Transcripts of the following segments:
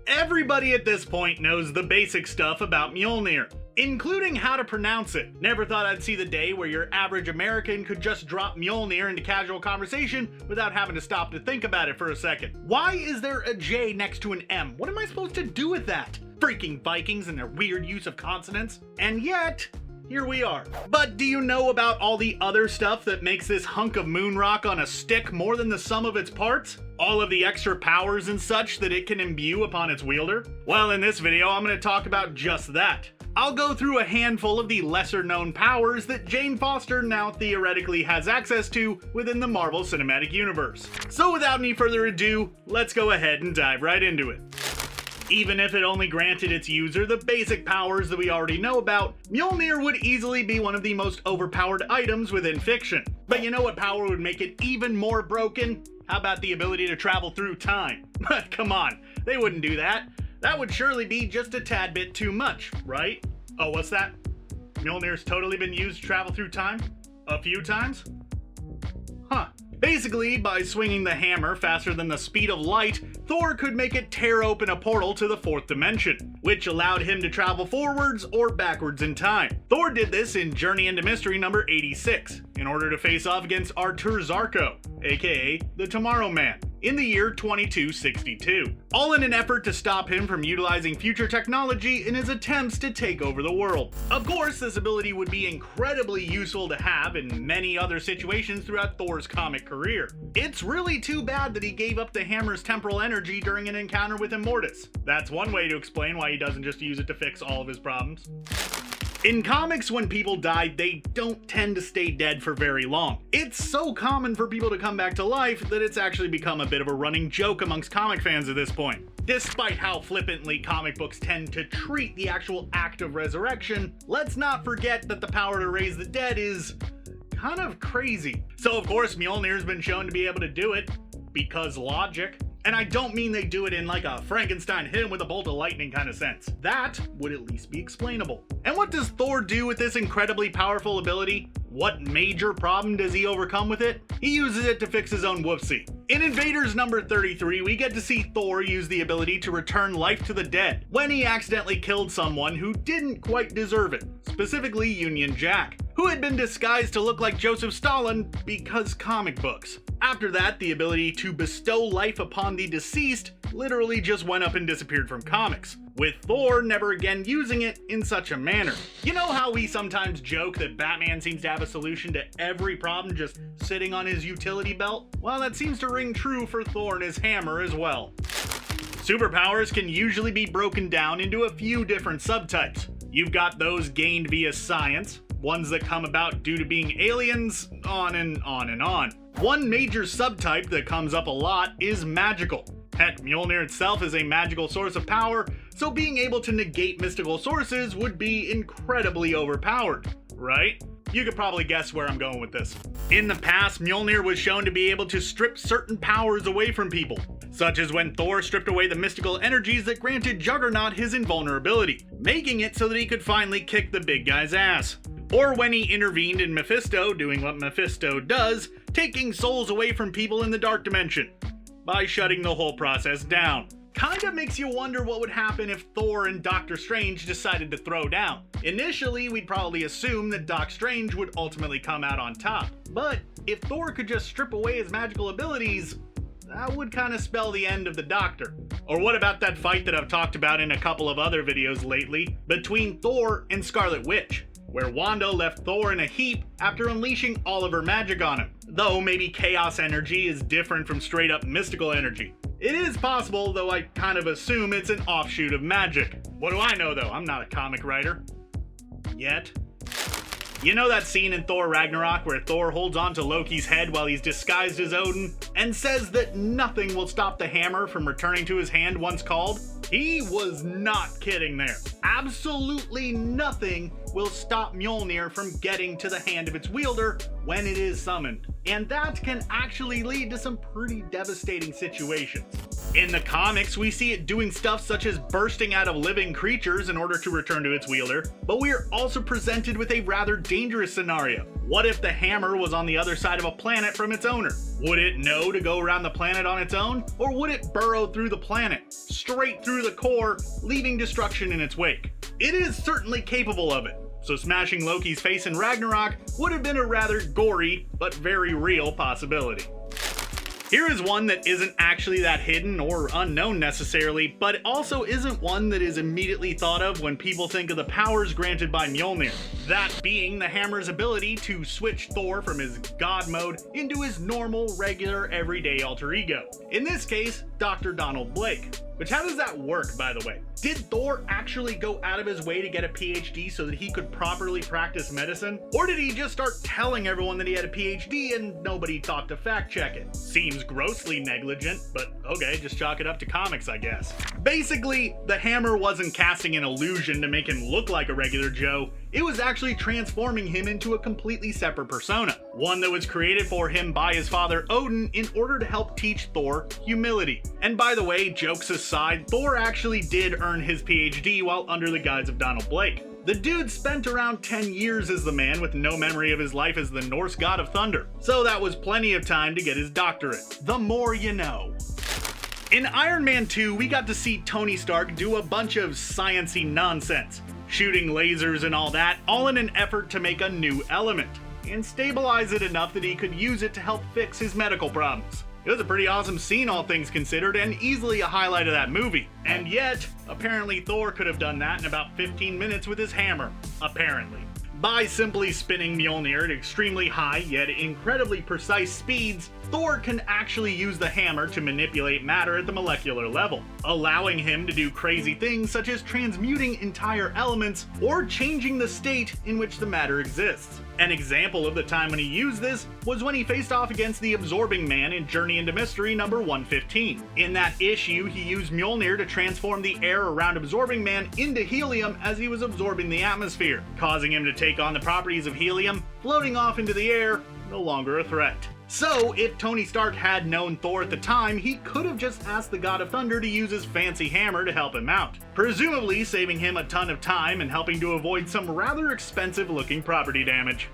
Everybody at this point knows the basic stuff about Mjolnir, including how to pronounce it. Never thought I'd see the day where your average American could just drop Mjolnir into casual conversation without having to stop to think about it for a second. Why is there a J next to an M? What am I supposed to do with that? Freaking Vikings and their weird use of consonants. And yet, here we are. But do you know about all the other stuff that makes this hunk of moon rock on a stick more than the sum of its parts? All of the extra powers and such that it can imbue upon its wielder? Well, in this video, I'm going to talk about just that. I'll go through a handful of the lesser known powers that Jane Foster now theoretically has access to within the Marvel Cinematic Universe. So without any further ado, let's go ahead and dive right into it. Even if it only granted its user the basic powers that we already know about, Mjolnir would easily be one of the most overpowered items within fiction. But you know what power would make it even more broken? How about the ability to travel through time? But come on, they wouldn't do that. That would surely be just a tad bit too much, right? Oh, what's that? Mjolnir's totally been used to travel through time? A few times? Huh. Basically, by swinging the hammer faster than the speed of light, Thor could make it tear open a portal to the fourth dimension, which allowed him to travel forwards or backwards in time. Thor did this in Journey into Mystery number 86, in order to face off against Artur Zarko, aka the Tomorrow Man, in the year 2262, all in an effort to stop him from utilizing future technology in his attempts to take over the world. Of course, this ability would be incredibly useful to have in many other situations throughout Thor's comic career. It's really too bad that he gave up the hammer's temporal energy during an encounter with Immortus. That's one way to explain why he doesn't just use it to fix all of his problems. In comics, when people die, they don't tend to stay dead for very long. It's so common for people to come back to life that it's actually become a bit of a running joke amongst comic fans at this point. Despite how flippantly comic books tend to treat the actual act of resurrection, let's not forget that the power to raise the dead is kind of crazy. So of course, Mjolnir's been shown to be able to do it, because logic. And I don't mean they do it in like a Frankenstein hit him with a bolt of lightning kind of sense. That would at least be explainable. And what does Thor do with this incredibly powerful ability? What major problem does he overcome with it? He uses it to fix his own whoopsie. In Invaders number 33, we get to see Thor use the ability to return life to the dead when he accidentally killed someone who didn't quite deserve it, specifically Union Jack, who had been disguised to look like Joseph Stalin because comic books. After that, the ability to bestow life upon the deceased literally just went up and disappeared from comics, with Thor never again using it in such a manner. You know how we sometimes joke that Batman seems to have a solution to every problem just sitting on his utility belt? Well, that seems to ring true for Thor and his hammer as well. Superpowers can usually be broken down into a few different subtypes. You've got those gained via science, ones that come about due to being aliens, on and on and on. One major subtype that comes up a lot is magical. Heck, Mjolnir itself is a magical source of power, so being able to negate mystical sources would be incredibly overpowered, right? You could probably guess where I'm going with this. In the past, Mjolnir was shown to be able to strip certain powers away from people, such as when Thor stripped away the mystical energies that granted Juggernaut his invulnerability, making it so that he could finally kick the big guy's ass. Or when he intervened in Mephisto, doing what Mephisto does, taking souls away from people in the Dark Dimension, by shutting the whole process down. Kinda makes you wonder what would happen if Thor and Doctor Strange decided to throw down. Initially, we'd probably assume that Doc Strange would ultimately come out on top. But if Thor could just strip away his magical abilities, that would kinda spell the end of the Doctor. Or what about that fight that I've talked about in a couple of other videos lately, between Thor and Scarlet Witch, where Wanda left Thor in a heap after unleashing all of her magic on him. Though maybe chaos energy is different from straight up mystical energy. It is possible, though I kind of assume it's an offshoot of magic. What do I know though? I'm not a comic writer. Yet. You know that scene in Thor Ragnarok where Thor holds on to Loki's head while he's disguised as Odin and says that nothing will stop the hammer from returning to his hand once called? He was not kidding there. Absolutely nothing will stop Mjolnir from getting to the hand of its wielder when it is summoned. And that can actually lead to some pretty devastating situations. In the comics, we see it doing stuff such as bursting out of living creatures in order to return to its wielder, but we are also presented with a rather dangerous scenario, What if the hammer was on the other side of a planet from its owner? Would it know to go around the planet on its own? Or would it burrow through the planet, straight through the core, leaving destruction in its wake? It is certainly capable of it, so smashing Loki's face in Ragnarok would have been a rather gory, but very real possibility. Here is one that isn't actually that hidden or unknown necessarily, but also isn't one that is immediately thought of when people think of the powers granted by Mjolnir. That being the hammer's ability to switch Thor from his god mode into his normal, regular, everyday alter ego. In this case, Dr. Donald Blake. Which, how does that work, by the way? Did Thor actually go out of his way to get a PhD so that he could properly practice medicine? Or did he just start telling everyone that he had a PhD and nobody thought to fact check it? Seems grossly negligent, but okay, just chalk it up to comics, I guess. Basically, the hammer wasn't casting an illusion to make him look like a regular Joe. It was actually transforming him into a completely separate persona, one that was created for him by his father Odin in order to help teach Thor humility. And by the way, jokes aside, Thor actually did earn his PhD while under the guise of Donald Blake. The dude spent around 10 years as the man with no memory of his life as the Norse god of thunder, so that was plenty of time to get his doctorate. The more you know. In Iron Man 2, we got to see Tony Stark do a bunch of science-y nonsense, shooting lasers and all that, all in an effort to make a new element, and stabilize it enough that he could use it to help fix his medical problems. It was a pretty awesome scene, all things considered, and easily a highlight of that movie. And yet, apparently Thor could have done that in about 15 minutes with his hammer. Apparently. By simply spinning Mjolnir at extremely high, yet incredibly precise speeds, Thor can actually use the hammer to manipulate matter at the molecular level, allowing him to do crazy things such as transmuting entire elements or changing the state in which the matter exists. An example of the time when he used this was when he faced off against the Absorbing Man in Journey into Mystery number 115. In that issue, he used Mjolnir to transform the air around Absorbing Man into helium as he was absorbing the atmosphere, causing him to take on the properties of helium, floating off into the air, no longer a threat. So, if Tony Stark had known Thor at the time, he could have just asked the God of Thunder to use his fancy hammer to help him out, presumably saving him a ton of time and helping to avoid some rather expensive looking property damage.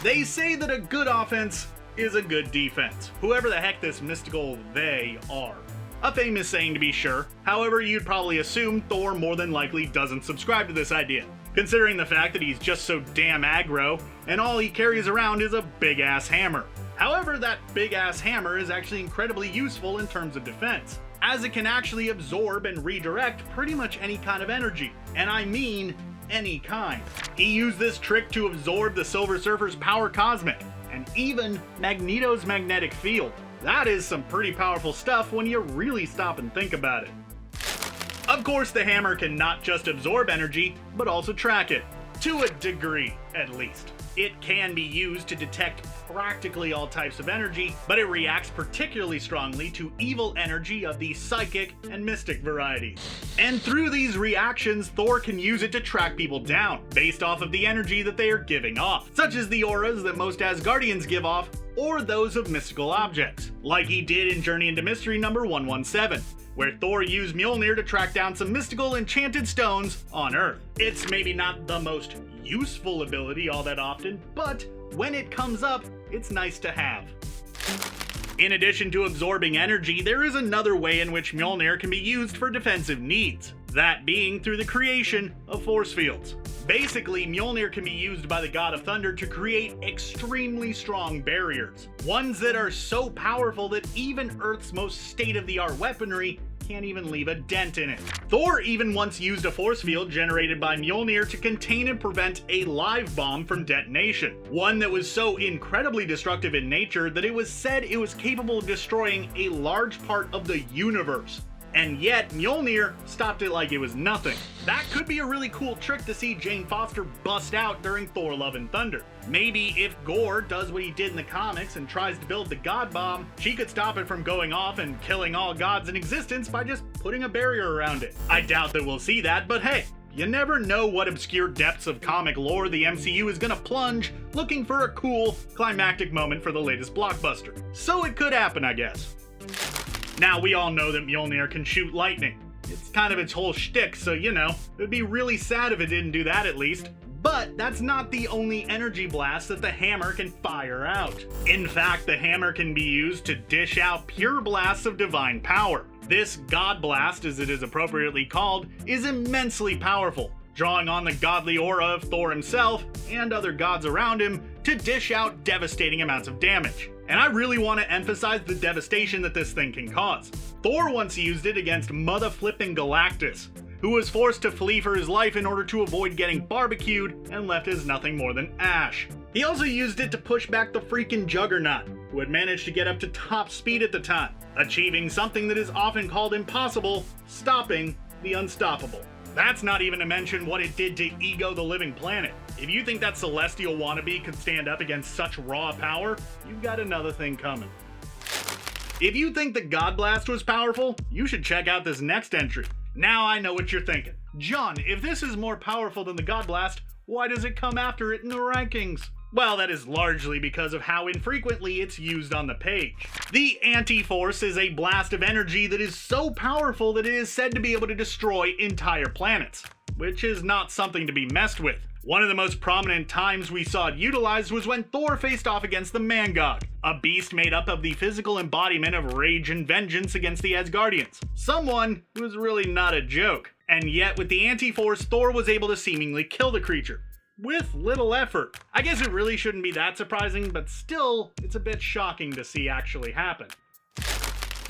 They say that a good offense is a good defense, whoever the heck this mystical they are. A famous saying to be sure, however you'd probably assume Thor more than likely doesn't subscribe to this idea, considering the fact that he's just so damn aggro and all he carries around is a big ass hammer. However, that big-ass hammer is actually incredibly useful in terms of defense, as it can actually absorb and redirect pretty much any kind of energy, and I mean any kind. He used this trick to absorb the Silver Surfer's power cosmic, and even Magneto's magnetic field. That is some pretty powerful stuff when you really stop and think about it. Of course, the hammer can not just absorb energy, but also track it, to a degree at least. It can be used to detect practically all types of energy, but it reacts particularly strongly to evil energy of the psychic and mystic varieties. And through these reactions, Thor can use it to track people down, based off of the energy that they are giving off, such as the auras that most Asgardians give off, or those of mystical objects, like he did in Journey into Mystery number 117. Where Thor used Mjolnir to track down some mystical enchanted stones on Earth. It's maybe not the most useful ability all that often, but when it comes up, it's nice to have. In addition to absorbing energy, there is another way in which Mjolnir can be used for defensive needs, that being through the creation of force fields. Basically, Mjolnir can be used by the God of Thunder to create extremely strong barriers, ones that are so powerful that even Earth's most state-of-the-art weaponry can't even leave a dent in it. Thor even once used a force field generated by Mjolnir to contain and prevent a live bomb from detonation, one that was so incredibly destructive in nature that it was said it was capable of destroying a large part of the universe. And yet, Mjolnir stopped it like it was nothing. That could be a really cool trick to see Jane Foster bust out during Thor Love and Thunder. Maybe if Gore does what he did in the comics and tries to build the God Bomb, she could stop it from going off and killing all gods in existence by just putting a barrier around it. I doubt that we'll see that, but hey, you never know what obscure depths of comic lore the MCU is gonna plunge looking for a cool, climactic moment for the latest blockbuster. So it could happen, I guess. Now, we all know that Mjolnir can shoot lightning. It's kind of its whole shtick, so you know, it would be really sad if it didn't do that at least. But that's not the only energy blast that the hammer can fire out. In fact, the hammer can be used to dish out pure blasts of divine power. This God Blast, as it is appropriately called, is immensely powerful, drawing on the godly aura of Thor himself and other gods around him to dish out devastating amounts of damage. And I really want to emphasize the devastation that this thing can cause. Thor once used it against mother-flipping Galactus, who was forced to flee for his life in order to avoid getting barbecued and left as nothing more than ash. He also used it to push back the freaking Juggernaut, who had managed to get up to top speed at the time, achieving something that is often called impossible, stopping the unstoppable. That's not even to mention what it did to Ego the Living Planet. If you think that celestial wannabe could stand up against such raw power, you've got another thing coming. If you think the God Blast was powerful, you should check out this next entry. Now I know what you're thinking. John, if this is more powerful than the God Blast, why does it come after it in the rankings? Well, that is largely because of how infrequently it's used on the page. The Anti-Force is a blast of energy that is so powerful that it is said to be able to destroy entire planets, which is not something to be messed with. One of the most prominent times we saw it utilized was when Thor faced off against the Mangog, a beast made up of the physical embodiment of rage and vengeance against the Asgardians. Someone who was really not a joke. And yet with the Anti-Force, Thor was able to seemingly kill the creature with little effort. I guess it really shouldn't be that surprising, but still, it's a bit shocking to see actually happen.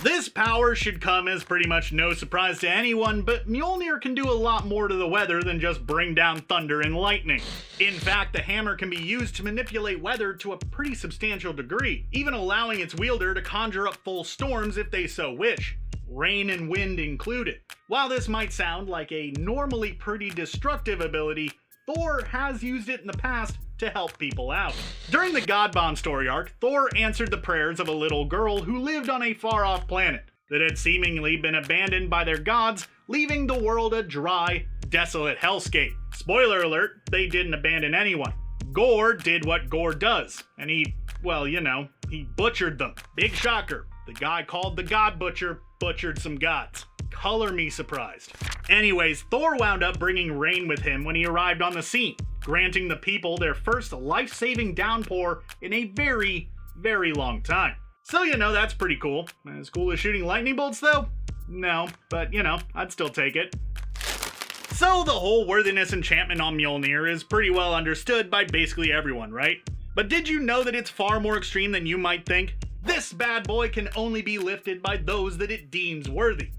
This power should come as pretty much no surprise to anyone, but Mjolnir can do a lot more to the weather than just bring down thunder and lightning. In fact, the hammer can be used to manipulate weather to a pretty substantial degree, even allowing its wielder to conjure up full storms if they so wish, rain and wind included. While this might sound like a normally pretty destructive ability, Thor has used it in the past to help people out. During the God Bomb story arc, Thor answered the prayers of a little girl who lived on a far-off planet that had seemingly been abandoned by their gods, leaving the world a dry, desolate hellscape. Spoiler alert, they didn't abandon anyone. Gore did what Gore does, and he butchered them. Big shocker, the guy called the God Butcher butchered some gods. Color me surprised. Anyways, Thor wound up bringing rain with him when he arrived on the scene, granting the people their first life-saving downpour in a very, very long time. So, that's pretty cool. As cool as shooting lightning bolts, though? No, but, I'd still take it. So, the whole Worthiness enchantment on Mjolnir is pretty well understood by basically everyone, right? But did you know that it's far more extreme than you might think? This bad boy can only be lifted by those that it deems worthy.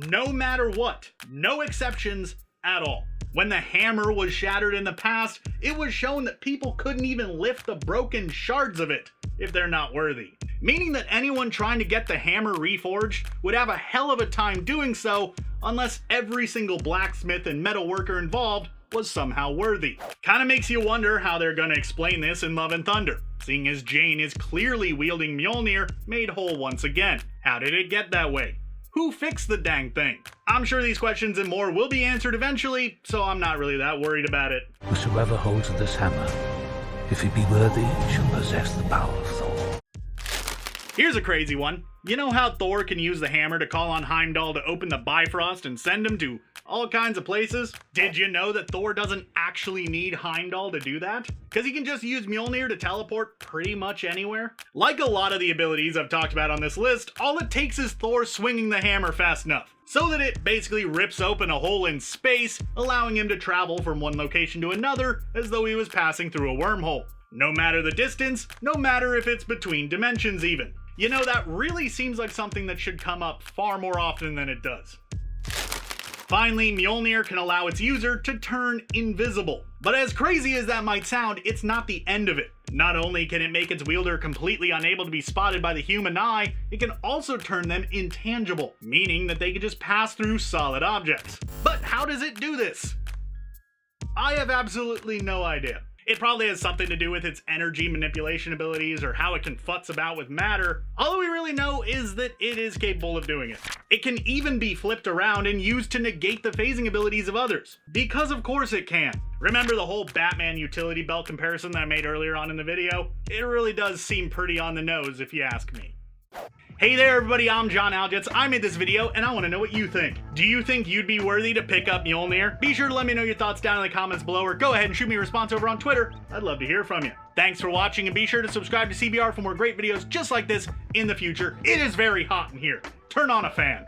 No matter what. No exceptions at all. When the hammer was shattered in the past, it was shown that people couldn't even lift the broken shards of it if they're not worthy. Meaning that anyone trying to get the hammer reforged would have a hell of a time doing so unless every single blacksmith and metalworker involved was somehow worthy. Kinda makes you wonder how they're gonna explain this in Love and Thunder, seeing as Jane is clearly wielding Mjolnir made whole once again. How did it get that way? Who fixed the dang thing? I'm sure these questions and more will be answered eventually, so I'm not really that worried about it. Whosoever holds this hammer, if he be worthy, shall possess the power of Thor. Here's a crazy one. You know how Thor can use the hammer to call on Heimdall to open the Bifrost and send him to all kinds of places? Did you know that Thor doesn't actually need Heimdall to do that? Because he can just use Mjolnir to teleport pretty much anywhere? Like a lot of the abilities I've talked about on this list, all it takes is Thor swinging the hammer fast enough, so that it basically rips open a hole in space, allowing him to travel from one location to another as though he was passing through a wormhole. No matter the distance, no matter if it's between dimensions even. That really seems like something that should come up far more often than it does. Finally, Mjolnir can allow its user to turn invisible. But as crazy as that might sound, it's not the end of it. Not only can it make its wielder completely unable to be spotted by the human eye, it can also turn them intangible, meaning that they can just pass through solid objects. But how does it do this? I have absolutely no idea. It probably has something to do with its energy manipulation abilities or how it can futz about with matter. All we really know is that it is capable of doing it. It can even be flipped around and used to negate the phasing abilities of others. Because of course it can. Remember the whole Batman utility belt comparison that I made earlier on in the video? It really does seem pretty on the nose if you ask me. Hey there everybody, I'm John Aljets. I made this video and I want to know what you think. Do you think you'd be worthy to pick up Mjolnir? Be sure to let me know your thoughts down in the comments below, or go ahead and shoot me a response over on Twitter. I'd love to hear from you. Thanks for watching, and be sure to subscribe to CBR for more great videos just like this in the future. It is very hot in here. Turn on a fan.